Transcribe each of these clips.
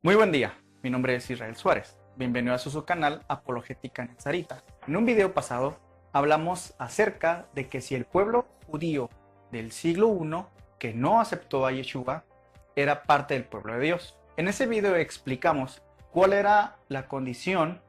Muy buen día, mi nombre es Israel Suárez. Bienvenido a su canal Apologética Nazarita. En un video pasado hablamos acerca de que si el pueblo judío del siglo I que no aceptó a Yeshua era parte del pueblo de Dios. En ese video explicamos cuál era la condición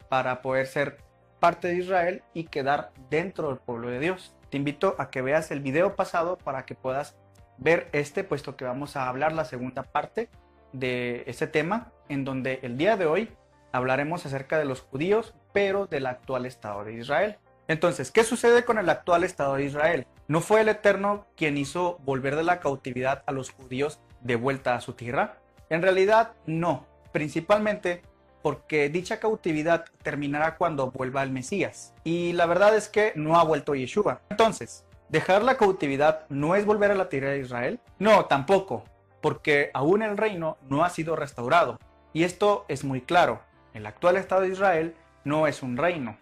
para poder ser parte de Israel y quedar dentro del pueblo de Dios. Te invito a que veas el video pasado para que puedas ver puesto que vamos a hablar la segunda parte de este tema, en donde el día de hoy hablaremos acerca de los judíos, pero del actual Estado de Israel. Entonces, ¿qué sucede con el actual Estado de Israel? ¿No fue el Eterno quien hizo volver de la cautividad a los judíos de vuelta a su tierra? En realidad, no. Principalmente porque dicha cautividad terminará cuando vuelva el Mesías. Y la verdad es que no ha vuelto Yeshua. Entonces, ¿dejar la cautividad no es volver a la tierra de Israel? No, tampoco, porque aún el reino no ha sido restaurado. Y esto es muy claro. El actual Estado de Israel no es un reino,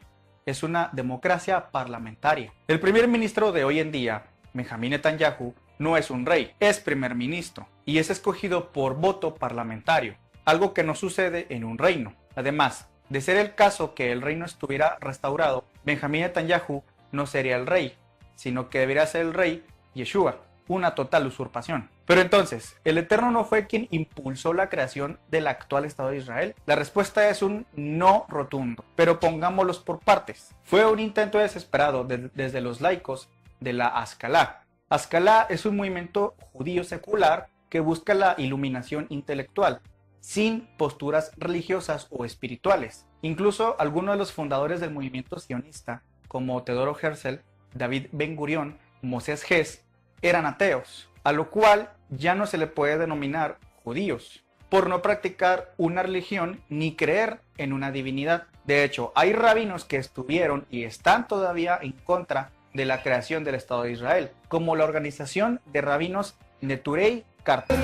es una democracia parlamentaria. El primer ministro de hoy en día, Benjamín Netanyahu, no es un rey, es primer ministro y es escogido por voto parlamentario, algo que no sucede en un reino. Además, de ser el caso que el reino estuviera restaurado, Benjamín Netanyahu no sería el rey, sino que debería ser el rey Yeshua, una total usurpación. Pero entonces, ¿el Eterno no fue quien impulsó la creación del actual Estado de Israel? La respuesta es un no rotundo, pero pongámoslos por partes. Fue un intento desesperado desde los laicos de la Ascalá. Ascalá es un movimiento judío secular que busca la iluminación intelectual, sin posturas religiosas o espirituales. Incluso algunos de los fundadores del movimiento sionista, como Teodoro Herzl, David Ben Gurión, Moses Hess, eran ateos, a lo cual ya no se le puede denominar judíos, por no practicar una religión ni creer en una divinidad. De hecho, hay rabinos que estuvieron y están todavía en contra de la creación del Estado de Israel, como la organización de rabinos Neturei Karta.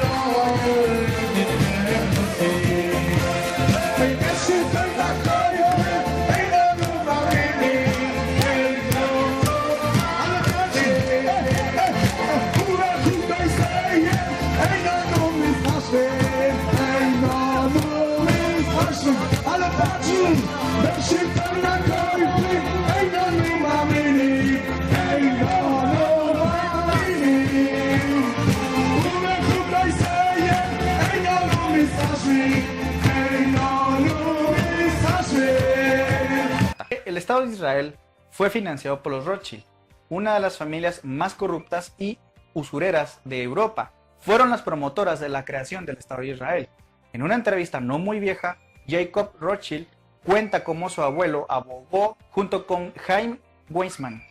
El Estado de Israel fue financiado por los Rothschild, una de las familias más corruptas y usureras de Europa. Fueron las promotoras de la creación del Estado de Israel. En una entrevista no muy vieja, Jacob Rothschild cuenta cómo su abuelo abogó junto con Chaim Weizmann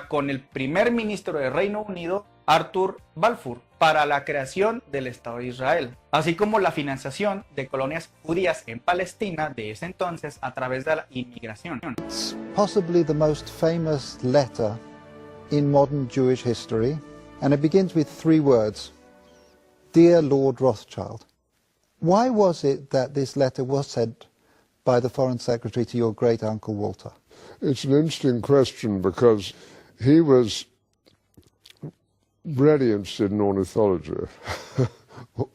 con el primer ministro del Reino Unido, Arthur Balfour, para la creación del Estado de Israel, así como la financiación de colonias judías en Palestina de ese entonces a través de la inmigración. It's possibly the most famous letter in modern Jewish history, and it begins with 3 words: Dear Lord Rothschild. Why was it that this letter was sent by the Foreign Secretary to your great uncle Walter? It's an interesting question because he was really interested in ornithology,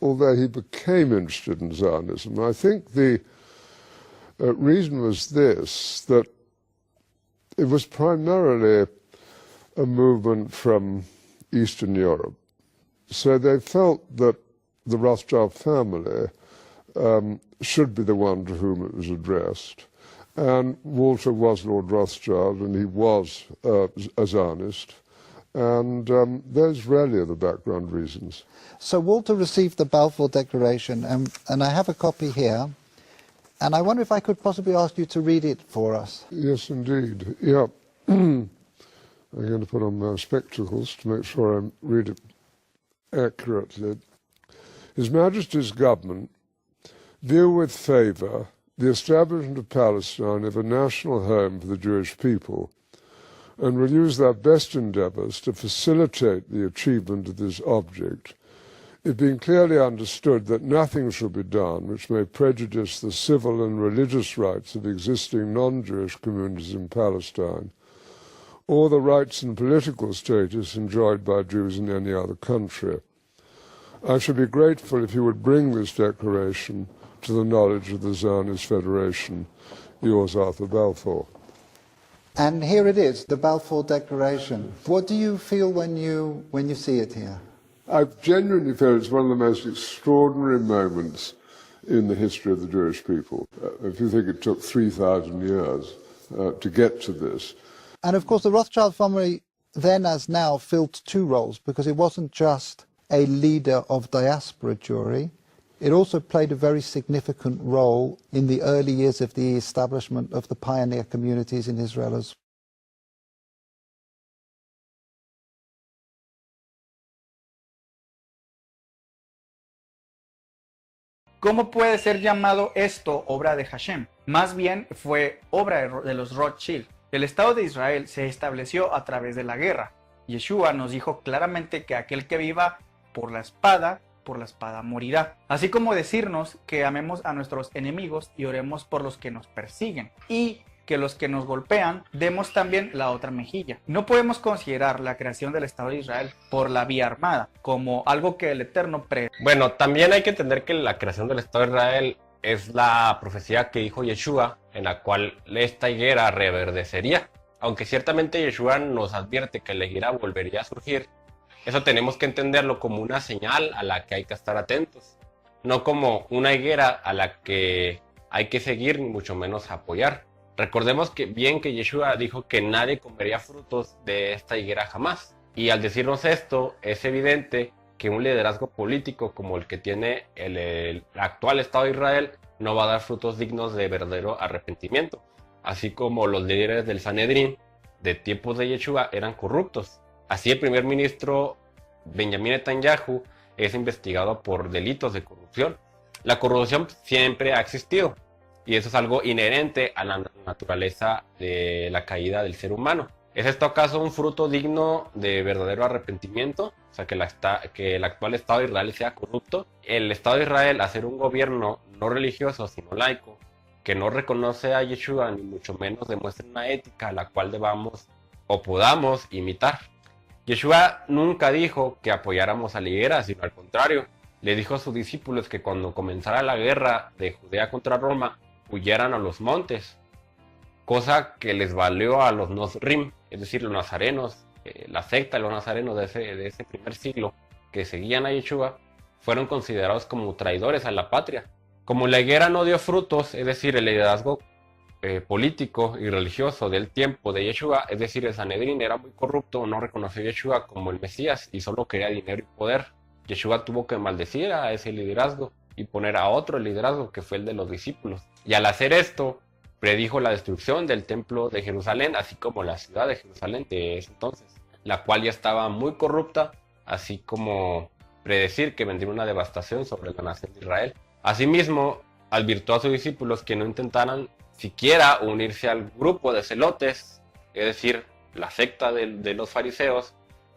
although he became interested in Zionism. I think the reason was this, that it was primarily a movement from Eastern Europe. So they felt that the Rothschild family should be the one to whom it was addressed. And Walter was Lord Rothschild, and he was a Zionist. And those really are the background reasons. So Walter received the Balfour Declaration, and I have a copy here, and I wonder if I could possibly ask you to read it for us. Yes, indeed. Yeah. I'm going to put on my spectacles to make sure I read it accurately. His Majesty's government view with favour the establishment of Palestine as a national home for the Jewish people, and will use their best endeavours to facilitate the achievement of this object, it being clearly understood that nothing shall be done which may prejudice the civil and religious rights of existing non-Jewish communities in Palestine, or the rights and political status enjoyed by Jews in any other country. I should be grateful if you would bring this declaration to the knowledge of the Zionist Federation, yours, Arthur Balfour. And here it is, the Balfour Declaration. What do you feel when you see it here? I genuinely feel it's one of the most extraordinary moments in the history of the Jewish people. If you think it took 3,000 years to get to this. And of course the Rothschild family then as now filled two roles, because it wasn't just a leader of diaspora Jewry, it also played a very significant role in the early years of the establishment of the pioneer communities in Israel as well. ¿Cómo puede ser llamado esto obra de Hashem? Más bien fue obra de los Rothschild. El Estado de Israel se estableció a través de la guerra. Yeshua nos dijo claramente que aquel que viva por la espada morirá. Así como decirnos que amemos a nuestros enemigos y oremos por los que nos persiguen. Y que los que nos golpean demos también la otra mejilla. No podemos considerar la creación del Estado de Israel por la vía armada como algo que el Eterno Bueno, también hay que entender que la creación del Estado de Israel es la profecía que dijo Yeshua, en la cual esta higuera reverdecería. Aunque ciertamente Yeshua nos advierte que la higuera volvería a surgir, eso tenemos que entenderlo como una señal a la que hay que estar atentos, no como una higuera a la que hay que seguir ni mucho menos apoyar. Recordemos que Yeshua dijo que nadie comería frutos de esta higuera jamás. Y al decirnos esto, es evidente que un liderazgo político como el que tiene el actual Estado de Israel no va a dar frutos dignos de verdadero arrepentimiento. Así como los líderes del Sanedrín de tiempos de Yeshua eran corruptos. Así el primer ministro Benjamin Netanyahu es investigado por delitos de corrupción. La corrupción siempre ha existido. Y eso es algo inherente a la naturaleza de la caída del ser humano. ¿Es esto acaso un fruto digno de verdadero arrepentimiento? O sea, que el actual Estado de Israel sea corrupto. El Estado de Israel, a ser un gobierno no religioso, sino laico, que no reconoce a Yeshua, ni mucho menos demuestra una ética a la cual debamos o podamos imitar. Yeshua nunca dijo que apoyáramos a la higuera, sino al contrario. Le dijo a sus discípulos que cuando comenzara la guerra de Judea contra Roma, huyeran a los montes, cosa que les valió a los Nosrim, es decir, los nazarenos, la secta de los nazarenos de ese primer siglo que seguían a Yeshua, fueron considerados como traidores a la patria. Como la higuera no dio frutos, es decir, el liderazgo político y religioso del tiempo de Yeshua, es decir, el Sanedrín era muy corrupto, no reconoció a Yeshua como el Mesías y solo quería dinero y poder. Yeshua tuvo que maldecir a ese liderazgo y poner a otro liderazgo que fue el de los discípulos. Y al hacer esto, predijo la destrucción del templo de Jerusalén, así como la ciudad de Jerusalén de ese entonces, la cual ya estaba muy corrupta, así como predecir que vendría una devastación sobre la nación de Israel. Asimismo, advirtió a sus discípulos que no intentaran siquiera unirse al grupo de celotes, es decir, la secta de los fariseos,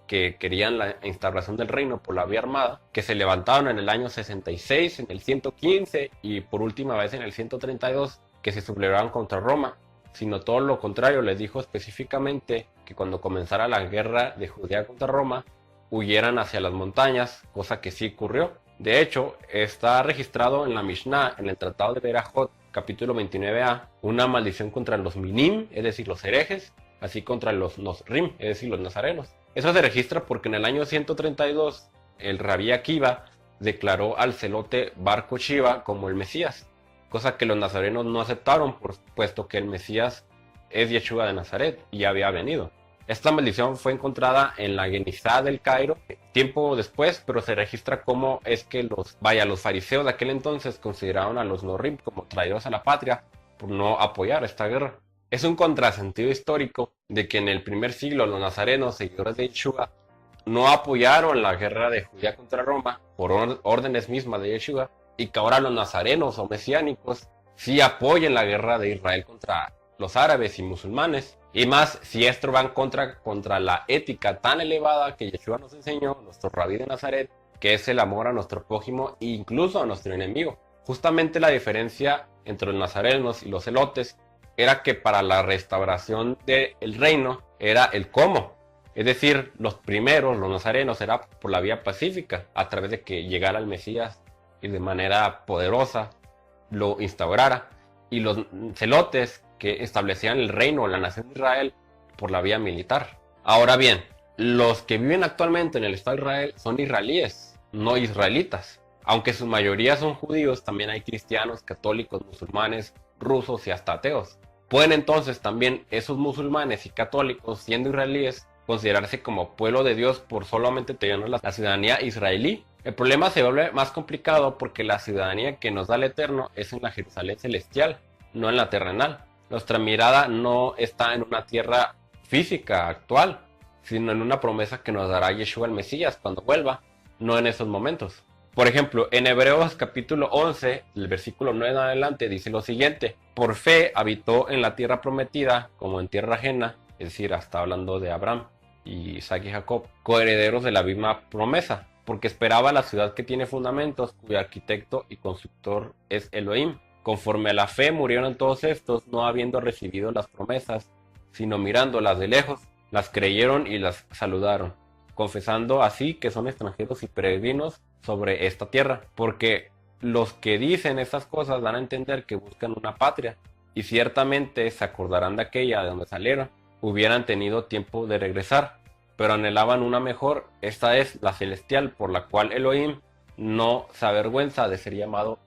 que querían la instauración del reino por la vía armada, que se levantaron en el año 66, en el 115 y por última vez en el 132, que se sublevaron contra Roma, sino todo lo contrario. Les dijo específicamente que cuando comenzara la guerra de Judea contra Roma, huyeran hacia las montañas, cosa que sí ocurrió. De hecho, está registrado en la Mishnah, en el Tratado de Berajot, capítulo 29a, una maldición contra los minim, es decir, los herejes, así contra los nosrim, es decir, los nazarenos. Eso se registra porque en el año 132 el Rabí Akiva declaró al celote Bar Kokhba como el Mesías, cosa que los nazarenos no aceptaron, puesto que el Mesías es Yeshua de Nazaret y había venido. Esta maldición fue encontrada en la Genizá del Cairo tiempo después, pero se registra cómo es que los fariseos de aquel entonces consideraron a los Norim como traidores a la patria por no apoyar esta guerra. Es un contrasentido histórico de que en el primer siglo los nazarenos, seguidores de Yeshua, no apoyaron la guerra de Judea contra Roma por órdenes mismas de Yeshua, y que ahora los nazarenos o mesiánicos sí apoyen la guerra de Israel contra los árabes y musulmanes, y más si esto va contra la ética tan elevada que Yeshua nos enseñó, nuestro rabí de Nazaret, que es el amor a nuestro prójimo e incluso a nuestro enemigo. Justamente la diferencia entre los nazarenos y los celotes era que para la restauración del reino era el cómo. Es decir, los primeros, los nazarenos, era por la vía pacífica, a través de que llegara el Mesías y de manera poderosa lo instaurara, y los celotes que establecían el reino o la nación de Israel por la vía militar. Ahora bien, los que viven actualmente en el Estado de Israel son israelíes, no israelitas. Aunque su mayoría son judíos, también hay cristianos, católicos, musulmanes, rusos y hasta ateos. Pueden entonces también esos musulmanes y católicos, siendo israelíes, considerarse como pueblo de Dios por solamente tener la ciudadanía israelí. El problema se vuelve más complicado porque la ciudadanía que nos da el Eterno es en la Jerusalén celestial, no en la terrenal. Nuestra mirada no está en una tierra física actual, sino en una promesa que nos dará Yeshua el Mesías cuando vuelva, no en esos momentos. Por ejemplo, en Hebreos capítulo 11, el versículo 9 en adelante, dice lo siguiente: por fe habitó en la tierra prometida como en tierra ajena, es decir, está hablando de Abraham y Isaac y Jacob, coherederos de la misma promesa, porque esperaba la ciudad que tiene fundamentos, cuyo arquitecto y constructor es Elohim. Conforme a la fe murieron todos estos, no habiendo recibido las promesas, sino mirándolas de lejos, las creyeron y las saludaron, confesando así que son extranjeros y peregrinos sobre esta tierra, porque los que dicen estas cosas dan a entender que buscan una patria, y ciertamente se acordarán de aquella de donde salieron, hubieran tenido tiempo de regresar, pero anhelaban una mejor, esta es la celestial, por la cual Elohim no se avergüenza de ser llamado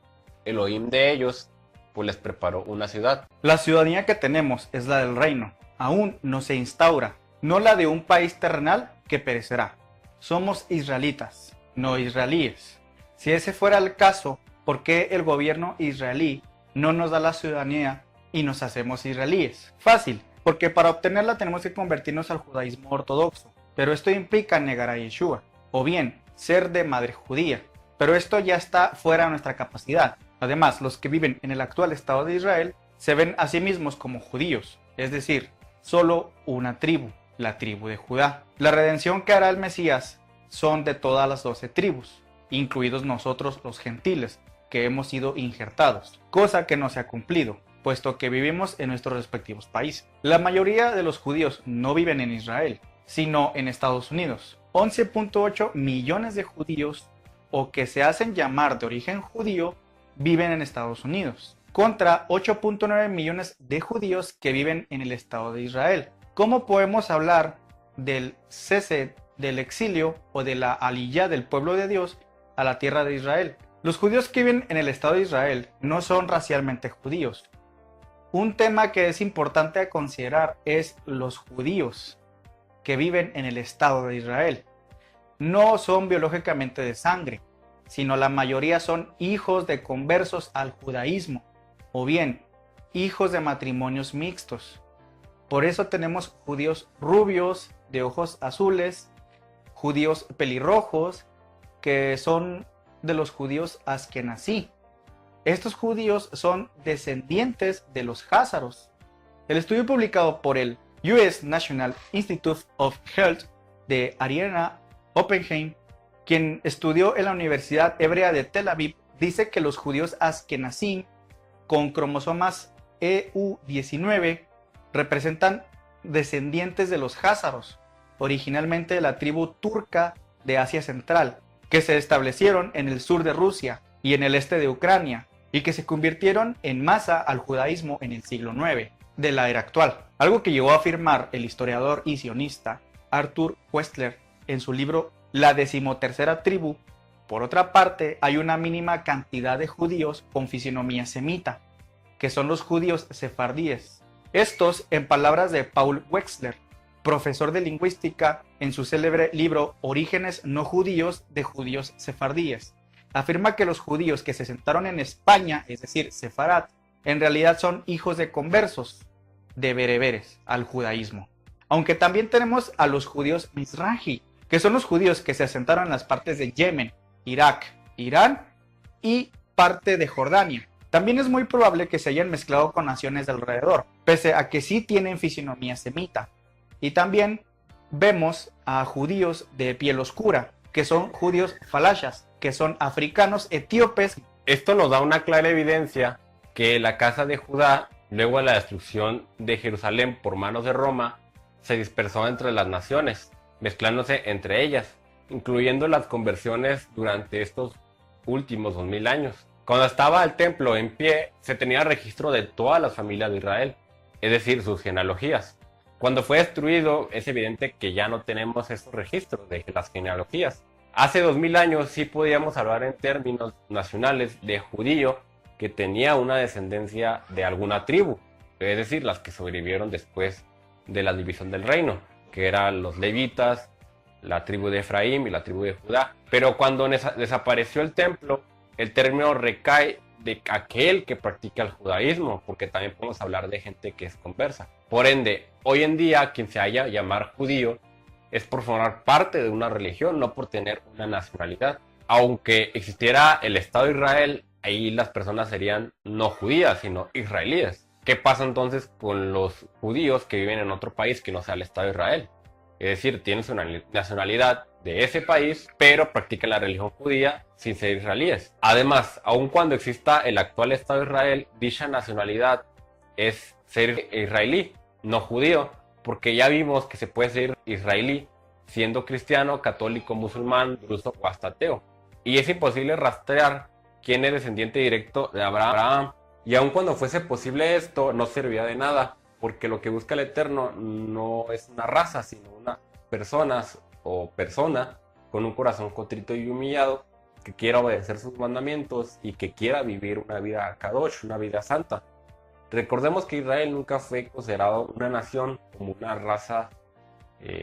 Elohim de ellos, pues les preparó una ciudad. La ciudadanía que tenemos es la del reino, aún no se instaura, no la de un país terrenal que perecerá. Somos israelitas, no israelíes. Si ese fuera el caso, ¿por qué el gobierno israelí no nos da la ciudadanía y nos hacemos israelíes? Fácil, porque para obtenerla tenemos que convertirnos al judaísmo ortodoxo, pero esto implica negar a Yeshua, o bien ser de madre judía, pero esto ya está fuera de nuestra capacidad. Además, los que viven en el actual Estado de Israel se ven a sí mismos como judíos, es decir, solo una tribu, la tribu de Judá. La redención que hará el Mesías son de todas las 12 tribus, incluidos nosotros los gentiles, que hemos sido injertados, cosa que no se ha cumplido, puesto que vivimos en nuestros respectivos países. La mayoría de los judíos no viven en Israel, sino en Estados Unidos. 11.8 millones de judíos, o que se hacen llamar de origen judío, viven en Estados Unidos, contra 8.9 millones de judíos que viven en el Estado de Israel. ¿Cómo podemos hablar del cese del exilio o de la aliyá del pueblo de Dios a la tierra de Israel? Los judíos que viven en el Estado de Israel no son racialmente judíos. Un tema que es importante a considerar es los judíos que viven en el Estado de Israel. No son biológicamente de sangre, sino la mayoría son hijos de conversos al judaísmo, o bien hijos de matrimonios mixtos. Por eso tenemos judíos rubios, de ojos azules, judíos pelirrojos, que son de los judíos askenazí. Estos judíos son descendientes de los házaros. El estudio publicado por el US National Institute of Health de Ariana Oppenheim, quien estudió en la Universidad Hebrea de Tel Aviv, dice que los judíos askenazí con cromosomas EU19 representan descendientes de los házaros, originalmente de la tribu turca de Asia Central, que se establecieron en el sur de Rusia y en el este de Ucrania, y que se convirtieron en masa al judaísmo en el siglo IX de la era actual. Algo que llegó a afirmar el historiador y sionista Arthur Koestler en su libro La decimotercera tribu. Por otra parte, hay una mínima cantidad de judíos con fisionomía semita, que son los judíos sefardíes. Estos, en palabras de Paul Wexler, profesor de lingüística, en su célebre libro Orígenes no judíos de judíos sefardíes, afirma que los judíos que se sentaron en España, es decir, sefarad, en realidad son hijos de conversos, de bereberes, al judaísmo. Aunque también tenemos a los judíos mizrahi, que son los judíos que se asentaron en las partes de Yemen, Irak, Irán y parte de Jordania. También es muy probable que se hayan mezclado con naciones de alrededor, pese a que sí tienen fisionomía semita. Y también vemos a judíos de piel oscura, que son judíos falashas, que son africanos etíopes. Esto nos da una clara evidencia que la casa de Judá, luego de la destrucción de Jerusalén por manos de Roma, se dispersó entre las naciones, mezclándose entre ellas, incluyendo las conversiones durante estos últimos 2000 años. Cuando estaba el templo en pie, se tenía registro de todas las familias de Israel, es decir, sus genealogías. Cuando fue destruido, es evidente que ya no tenemos esos registros de las genealogías. Hace 2000 años sí podíamos hablar en términos nacionales de judío que tenía una descendencia de alguna tribu, es decir, las que sobrevivieron después de la división del reino, que eran los levitas, la tribu de Efraín y la tribu de Judá. Pero cuando desapareció el templo, el término recae de aquel que practica el judaísmo, porque también podemos hablar de gente que es conversa. Por ende, hoy en día quien se haya llamar judío es por formar parte de una religión, no por tener una nacionalidad. Aunque existiera el Estado de Israel, ahí las personas serían no judías, sino israelíes. ¿Qué pasa entonces con los judíos que viven en otro país que no sea el Estado de Israel? Es decir, tienen su nacionalidad de ese país, pero practican la religión judía sin ser israelíes. Además, aun cuando exista el actual Estado de Israel, dicha nacionalidad es ser israelí, no judío, porque ya vimos que se puede ser israelí siendo cristiano, católico, musulmán, druso o hasta ateo. Y es imposible rastrear quién es descendiente directo de Abraham. Y aun cuando fuese posible esto, no servía de nada, porque lo que busca el Eterno no es una raza, sino una personas o persona con un corazón contrito y humillado que quiera obedecer sus mandamientos y que quiera vivir una vida kadosh, una vida santa. Recordemos que Israel nunca fue considerado una nación como una raza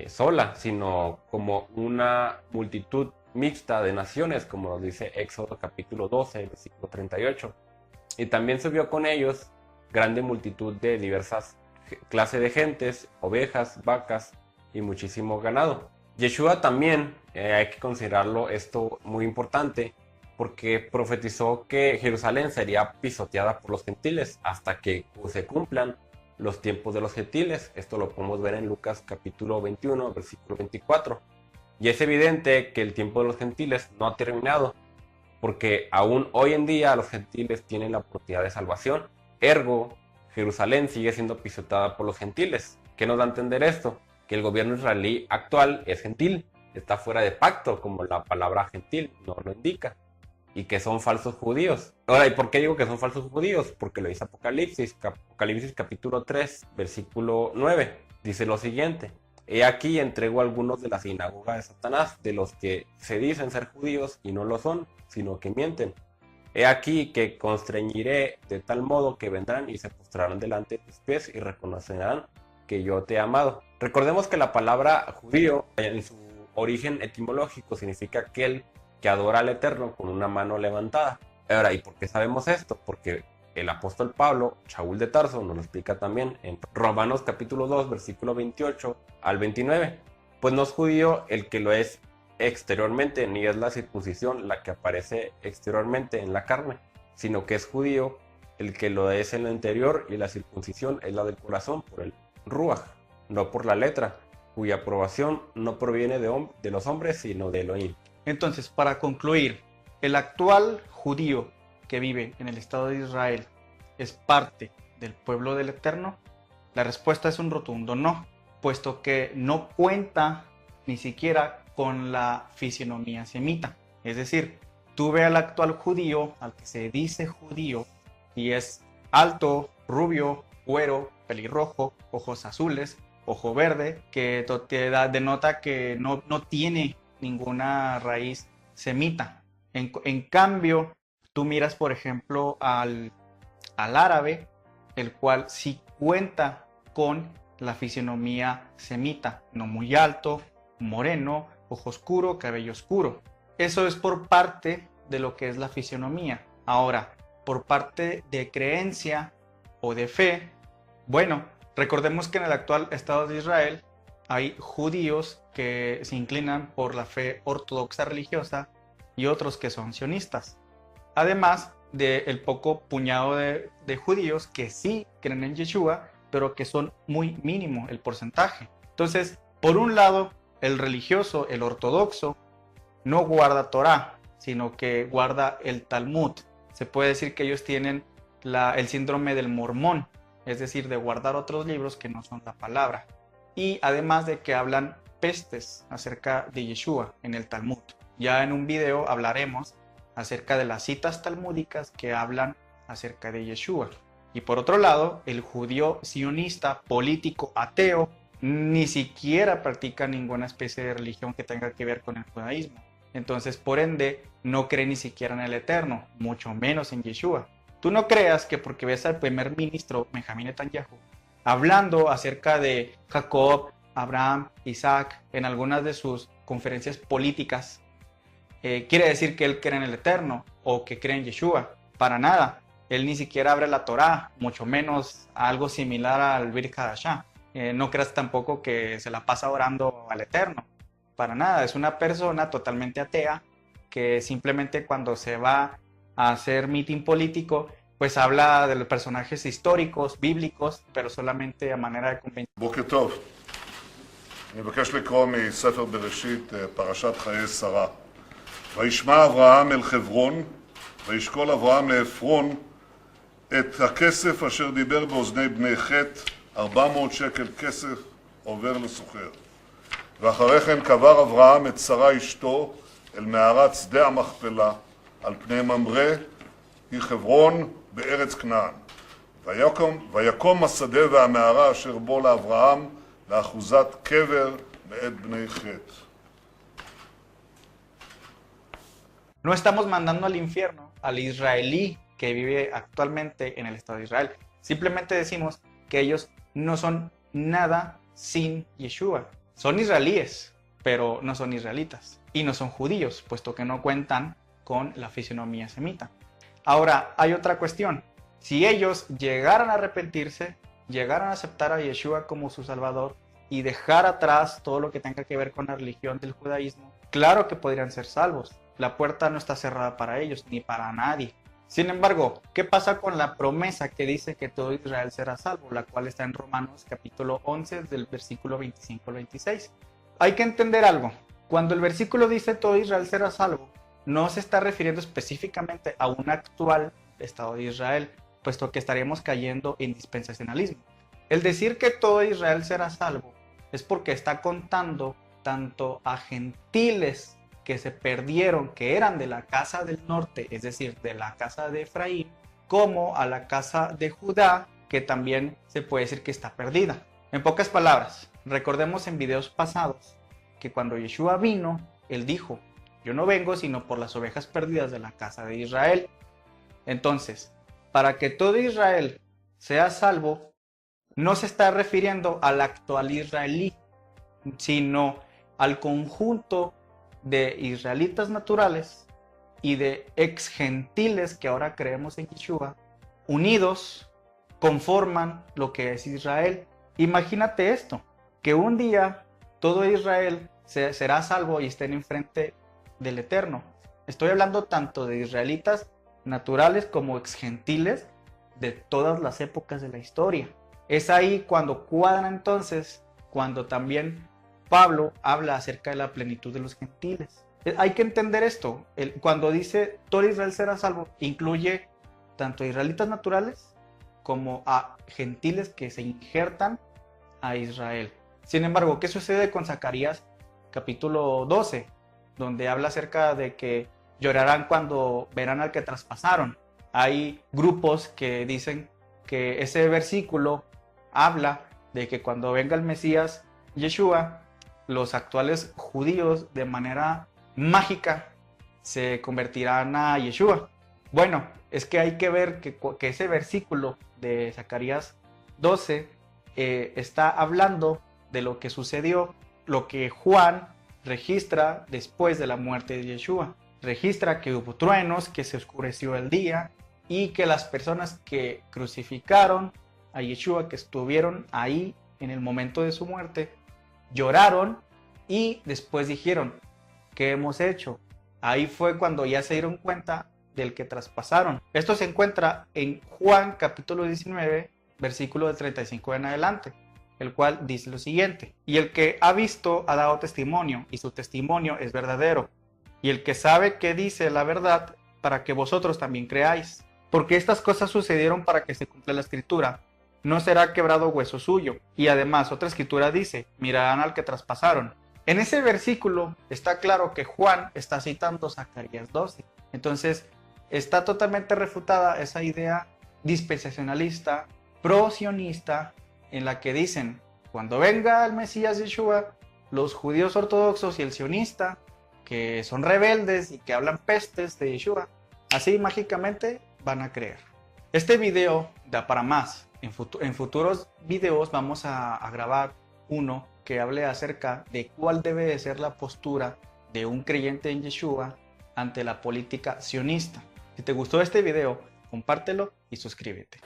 sola, sino como una multitud mixta de naciones, como nos dice Éxodo capítulo 12, versículo 38. Y también se vio con ellos grande multitud de diversas clases de gentes, ovejas, vacas y muchísimo ganado. Yeshua también, hay que considerarlo esto muy importante, porque profetizó que Jerusalén sería pisoteada por los gentiles hasta que se cumplan los tiempos de los gentiles. Esto lo podemos ver en Lucas capítulo 21, versículo 24. Y es evidente que el tiempo de los gentiles no ha terminado, porque aún hoy en día los gentiles tienen la oportunidad de salvación. Ergo, Jerusalén sigue siendo pisoteada por los gentiles. ¿Qué nos da a entender esto? Que el gobierno israelí actual es gentil, está fuera de pacto, como la palabra gentil nos lo indica, y que son falsos judíos. Ahora, ¿y por qué digo que son falsos judíos? Porque lo dice Apocalipsis capítulo 3, versículo 9. Dice lo siguiente: he aquí entrego a algunos de la sinagoga de Satanás, de los que se dicen ser judíos y no lo son, sino que mienten. He aquí que constreñiré de tal modo que vendrán y se postrarán delante de tus pies y reconocerán que yo te he amado. Recordemos que la palabra judío en su origen etimológico significa aquel que adora al Eterno con una mano levantada. Ahora, ¿y por qué sabemos esto? Porque el apóstol Pablo, Shaul de Tarso, nos lo explica también en Romanos capítulo 2, versículo 28 al 29. Pues no es judío el que lo es exteriormente, ni es la circuncisión la que aparece exteriormente en la carne, sino que es judío el que lo es en lo interior, y la circuncisión es la del corazón por el Ruach, no por la letra, cuya aprobación no proviene de los hombres, sino de Elohim. Entonces, para concluir, ¿el actual judío que vive en el Estado de Israel es parte del pueblo del Eterno? La respuesta es un rotundo no, puesto que no cuenta ni siquiera con la fisionomía semita. Es decir, tú ve al actual judío, al que se dice judío, y es alto, rubio, güero, pelirrojo, ojos azules, ojo verde, que denota que no tiene ninguna raíz semita. En cambio, tú miras, por ejemplo, al árabe, el cual sí cuenta con la fisionomía semita, no muy alto, moreno, ojo oscuro, cabello oscuro. Eso es por parte de lo que es la fisionomía. Ahora, por parte de creencia o de fe, bueno, recordemos que en el actual Estado de Israel hay judíos que se inclinan por la fe ortodoxa religiosa y otros que son sionistas. Además del poco puñado de judíos que sí creen en Yeshua, pero que son muy mínimo el porcentaje. Entonces, por un lado, el religioso, el ortodoxo, no guarda Torah, sino que guarda el Talmud. Se puede decir que ellos tienen el síndrome del mormón, es decir, de guardar otros libros que no son la palabra. Y además de que hablan pestes acerca de Yeshua en el Talmud. Ya en un video hablaremos acerca de las citas talmúdicas que hablan acerca de Yeshua. Y por otro lado, el judío sionista, político, ateo, ni siquiera practica ninguna especie de religión que tenga que ver con el judaísmo. Entonces, por ende, no cree ni siquiera en el Eterno, mucho menos en Yeshua. Tú no creas que porque ves al primer ministro Benjamín Netanyahu hablando acerca de Jacob, Abraham, Isaac en algunas de sus conferencias políticas, quiere decir que él cree en el Eterno o que cree en Yeshua. Para nada. Él ni siquiera abre la Torá, mucho menos algo similar al Brit Hadashah. No creas tampoco que se la pasa orando al Eterno. Para nada. Es una persona totalmente atea que simplemente cuando se va a hacer mitin político, pues habla de los personajes históricos, bíblicos, pero solamente a manera de convención. בוקר טוב. אני מבקש לקרוא מספר בראשית, פרשת חיי שרה. וישמע אברהם אל חברון, וישקול אברהם לעפרון את הכסף אשר דיבר באוזני בני חת, 400 שקל כסף עובר לסוחר. ואחרי כן קבר אברהם את שרה אשתו אל מערת שדה המכפלה, על פני ממרא, היא חברון בארץ כנען. ויקום השדה והמערה אשר בו לאברהם לאחוזת קבר מאת בני חת. No estamos mandando al infierno al israelí que vive actualmente en el Estado de Israel. Simplemente decimos que ellos no son nada sin Yeshua. Son israelíes, pero no son israelitas. Y no son judíos, puesto que no cuentan con la fisionomía semita. Ahora, hay otra cuestión. Si ellos llegaran a arrepentirse, llegaran a aceptar a Yeshua como su Salvador y dejar atrás todo lo que tenga que ver con la religión del judaísmo, claro que podrían ser salvos. La puerta no está cerrada para ellos, ni para nadie. Sin embargo, ¿qué pasa con la promesa que dice que todo Israel será salvo? La cual está en Romanos capítulo 11 del versículo 25 al 26. Hay que entender algo. Cuando el versículo dice todo Israel será salvo, no se está refiriendo específicamente a un actual Estado de Israel, puesto que estaríamos cayendo en dispensacionalismo. El decir que todo Israel será salvo es porque está contando tanto a gentiles que se perdieron, que eran de la casa del norte, es decir, de la casa de Efraín, como a la casa de Judá, que también se puede decir que está perdida. En pocas palabras, recordemos en videos pasados que cuando Yeshua vino, él dijo, yo no vengo sino por las ovejas perdidas de la casa de Israel. Entonces, para que todo Israel sea salvo, no se está refiriendo al actual israelí, sino al conjunto de israelitas naturales y de ex gentiles que ahora creemos en Yeshua, unidos conforman lo que es Israel. Imagínate esto, que un día todo Israel será salvo y estén enfrente del Eterno. Estoy hablando tanto de israelitas naturales como ex gentiles de todas las épocas de la historia. Es ahí cuando cuadra entonces, cuando también Pablo habla acerca de la plenitud de los gentiles. Hay que entender esto. Cuando dice todo Israel será salvo, incluye tanto a israelitas naturales como a gentiles que se injertan a Israel. Sin embargo, ¿qué sucede con Zacarías capítulo 12? Donde habla acerca de que llorarán cuando verán al que traspasaron. Hay grupos que dicen que ese versículo habla de que cuando venga el Mesías Yeshua, los actuales judíos de manera mágica se convertirán a Yeshua. Bueno, es que hay que ver que ese versículo de Zacarías 12 está hablando de lo que sucedió, lo que Juan registra después de la muerte de Yeshua. Registra que hubo truenos, que se oscureció el día y que las personas que crucificaron a Yeshua, que estuvieron ahí en el momento de su muerte, lloraron y después dijeron, ¿qué hemos hecho? Ahí fue cuando ya se dieron cuenta del que traspasaron. Esto se encuentra en Juan capítulo 19, versículo de 35 en adelante, el cual dice lo siguiente: y el que ha visto ha dado testimonio, y su testimonio es verdadero, y el que sabe que dice la verdad, para que vosotros también creáis. Porque estas cosas sucedieron para que se cumpla la escritura. No será quebrado hueso suyo. Y además otra escritura dice, mirarán al que traspasaron. En ese versículo está claro que Juan está citando Zacarías 12. Entonces, está totalmente refutada esa idea dispensacionalista, pro-sionista, en la que dicen, cuando venga el Mesías Yeshua, los judíos ortodoxos y el sionista, que son rebeldes y que hablan pestes de Yeshua, así mágicamente van a creer. Este video da para más. En futuros videos vamos a grabar uno que hable acerca de cuál debe de ser la postura de un creyente en Yeshua ante la política sionista. Si te gustó este video, compártelo y suscríbete.